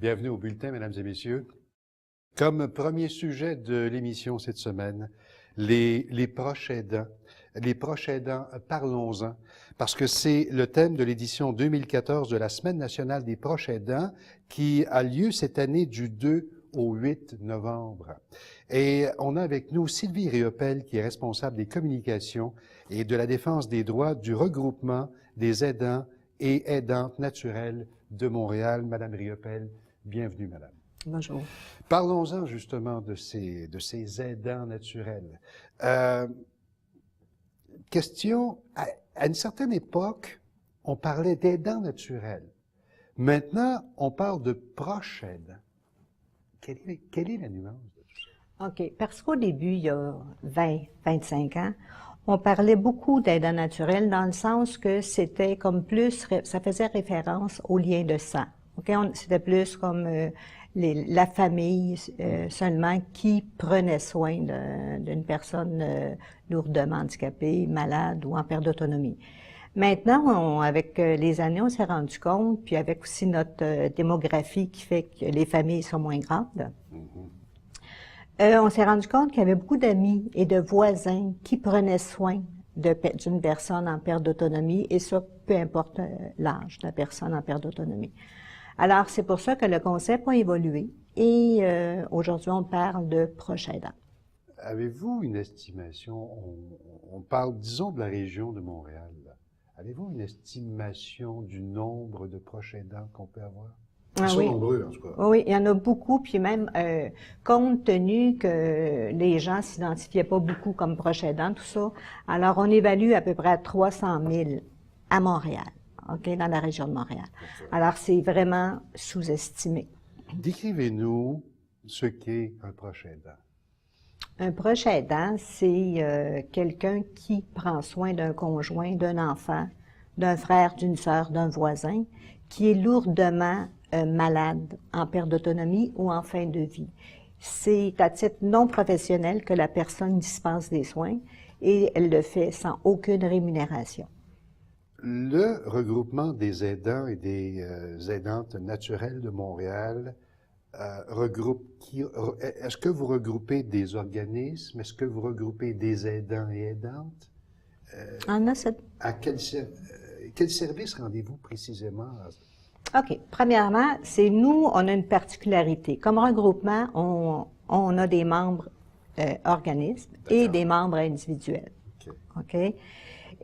Bienvenue au bulletin, mesdames et messieurs. Comme premier sujet de l'émission cette semaine, les proches aidants. Les proches aidants, parlons-en, parce que c'est le thème de l'édition 2014 de la Semaine nationale des proches aidants qui a lieu cette année du 2 au 8 novembre. Et on a avec nous Sylvie Riopel, qui est responsable des communications et de la défense des droits du regroupement des aidants et aidantes naturelles de Montréal. Madame Riopel, bienvenue, madame. Bonjour. Parlons-en justement de ces aidants naturels. Question, à une certaine époque, on parlait d'aidants naturels. Maintenant, on parle de proches aidants. Quelle est la nuance de tout ça? OK. Parce qu'au début, il y a 20, 25 ans, on parlait beaucoup d'aidants naturels dans le sens que c'était comme plus, ça faisait référence au lien de sang. OK? C'était plus comme la famille seulement qui prenait soin d'une personne lourdement handicapée, malade ou en perte d'autonomie. Maintenant, avec les années, on s'est rendu compte, puis avec aussi notre démographie qui fait que les familles sont moins grandes, on s'est rendu compte qu'il y avait beaucoup d'amis et de voisins qui prenaient soin d'une personne en perte d'autonomie, et ça, peu importe l'âge de la personne en perte d'autonomie. Alors, c'est pour ça que le concept a évolué, et aujourd'hui, on parle de proches aidants. Avez-vous une estimation, on parle, disons, de la région de Montréal, là. Avez-vous une estimation du nombre de proches aidants qu'on peut avoir? Ils sont nombreux, en tout cas. Oui, il y en a beaucoup, puis même, compte tenu que les gens s'identifiaient pas beaucoup comme proches aidants, tout ça, alors on évalue à peu près à 300 000 à Montréal, OK, dans la région de Montréal. Alors, c'est vraiment sous-estimé. Décrivez-nous ce qu'est un proche aidant. Un proche aidant, c'est quelqu'un qui prend soin d'un conjoint, d'un enfant, d'un frère, d'une sœur, d'un voisin, qui est lourdement malade, en perte d'autonomie ou en fin de vie. C'est à titre non professionnel que la personne dispense des soins et elle le fait sans aucune rémunération. Le regroupement des aidants et des aidantes naturelles de Montréal regroupe qui? Est-ce que vous regroupez des organismes? Est-ce que vous regroupez des aidants et aidantes? À quel service rendez-vous précisément? OK. Premièrement, c'est nous, on a une particularité. Comme regroupement, on a des membres organismes et des membres individuels. OK?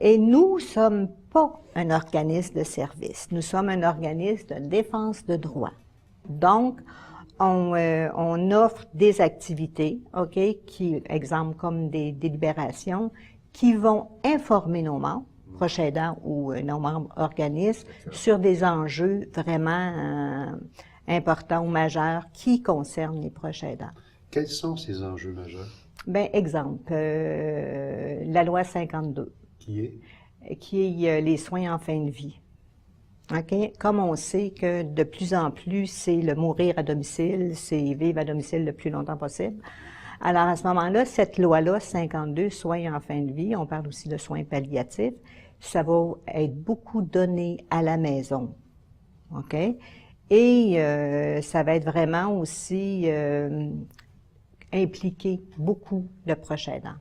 Et nous sommes pas un organisme de service. Nous sommes un organisme de défense de droits. Donc, on offre des activités, OK, qui, exemple, comme des délibérations, qui vont informer nos membres, proches aidants ou nos membres organismes, sur des enjeux vraiment importants ou majeurs qui concernent les proches aidants. Quels sont ces enjeux majeurs? Bien, exemple, la loi 52. Qui est? Qui est les soins en fin de vie. OK? Comme on sait que de plus en plus, c'est le mourir à domicile, c'est vivre à domicile le plus longtemps possible. Alors, à ce moment-là, cette loi-là, 52, soins en fin de vie, on parle aussi de soins palliatifs, ça va être beaucoup donné à la maison. OK? Et ça va être vraiment aussi impliquer beaucoup de proches aidants.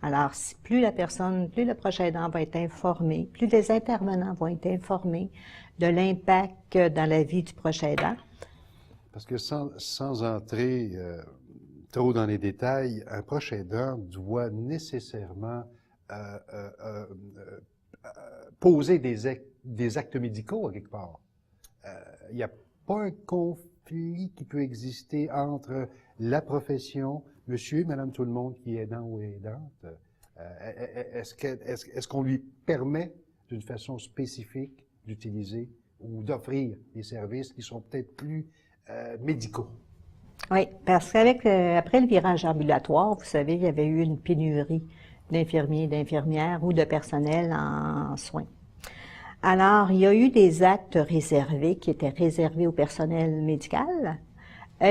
Alors, plus le proche aidant va être informé, plus les intervenants vont être informés de l'impact dans la vie du proche aidant. Parce que sans entrer trop dans les détails, un proche aidant doit nécessairement poser des actes médicaux à quelque part. Il n'y a pas un conflit qui peut exister entre la profession, monsieur et madame tout le monde qui est aidant ou aidante. Est-ce qu'on lui permet d'une façon spécifique d'utiliser ou d'offrir des services qui sont peut-être plus médicaux? Oui, parce qu'après le virage ambulatoire, vous savez, il y avait eu une pénurie d'infirmiers, d'infirmières ou de personnel en soins. Alors, il y a eu des actes réservés qui étaient réservés au personnel médical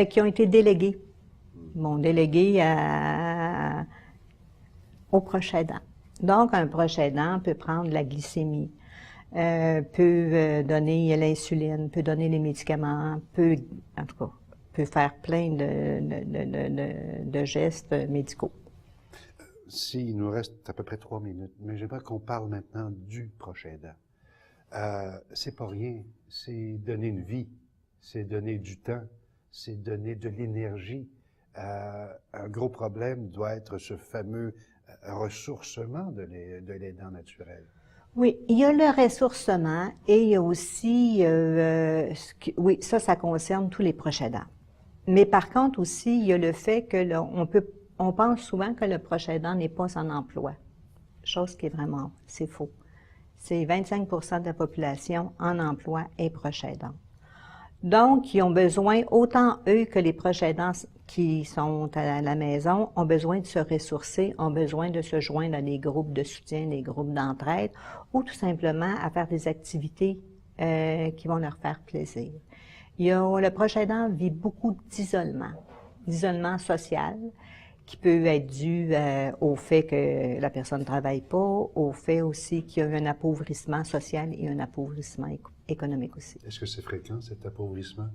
qui ont été délégués. Délégués au proche aidant. Donc, un proche aidant peut prendre la glycémie, peut donner l'insuline, peut donner les médicaments, en tout cas, peut faire plein de gestes médicaux. S'il nous reste à peu près 3 minutes, mais j'aimerais qu'on parle maintenant du proche aidant. C'est pas rien, c'est donner une vie, c'est donner du temps, c'est donner de l'énergie. Un gros problème doit être ce fameux ressourcement de l'aidant naturel. Oui, il y a le ressourcement et il y a aussi, oui, ça concerne tous les proches aidants. Mais par contre aussi, il y a le fait que on pense souvent que le proche aidant n'est pas en emploi, chose qui est vraiment, c'est faux. C'est 25% de la population en emploi est proche aidant. Donc, ils ont besoin, autant eux que les proches aidants qui sont à la maison, ont besoin de se ressourcer, ont besoin de se joindre à des groupes de soutien, des groupes d'entraide, ou tout simplement à faire des activités qui vont leur faire plaisir. Le proche aidant vit beaucoup d'isolement social, qui peut être dû au fait que la personne ne travaille pas, au fait aussi qu'il y a un appauvrissement social et un appauvrissement économique aussi. Est-ce que c'est fréquent, cet appauvrissement?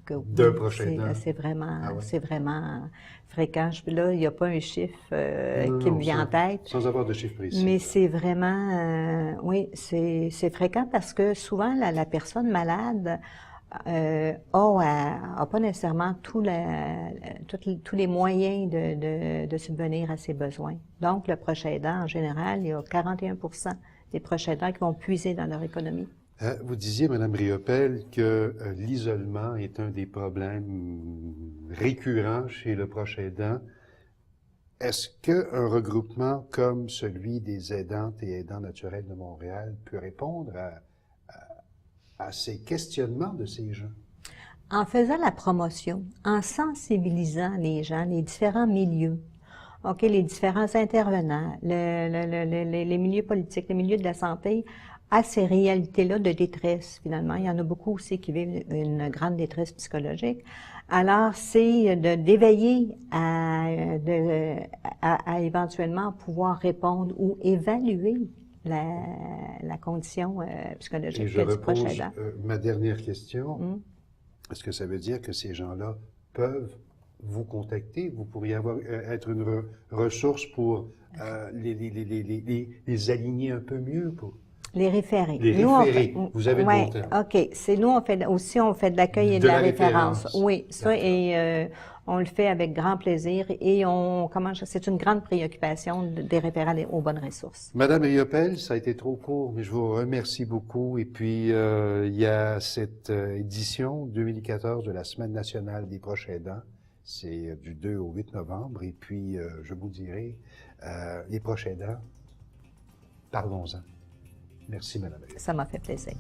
D'un proche aidant? C'est vraiment, Ah ouais? c'est vraiment fréquent. Là, il n'y a pas un chiffre qui me vient en tête. Sans avoir de chiffre précis. Mais c'est vraiment, oui, c'est fréquent parce que souvent, la personne malade a pas nécessairement tous les moyens de subvenir à ses besoins. Donc, le proche aidant, en général, il y a 41% des proches aidants qui vont puiser dans leur économie. Vous disiez, Mme Riopel, que l'isolement est un des problèmes récurrents chez le proche aidant. Est-ce qu'un regroupement comme celui des aidantes et aidants naturels de Montréal peut répondre à ces questionnements de ces gens? En faisant la promotion, en sensibilisant les gens, les différents milieux, les différents intervenants, les milieux politiques, les milieux de la santé, à ces réalités-là de détresse, finalement. Il y en a beaucoup aussi qui vivent une grande détresse psychologique. Alors, c'est d'éveiller à éventuellement pouvoir répondre ou évaluer la condition psychologique du proche aidant. Ma dernière question. Est-ce que ça veut dire que ces gens-là peuvent vous contacter? Vous pourriez être une ressource pour les aligner un peu mieux pour... Les référés. Les référés. Vous avez le bon terme. OK. C'est nous, on fait de l'accueil et de la référence. Oui, ça, et on le fait avec grand plaisir et c'est une grande préoccupation des référents aux bonnes ressources. Madame Riopel, ça a été trop court, mais je vous remercie beaucoup. Et puis, il y a cette édition 2014 de la Semaine nationale des proches aidants. C'est du 2 au 8 novembre. Et puis, je vous dirai, les proches aidants, parlons-en. Merci, Madame Riopel. Ça m'a fait plaisir.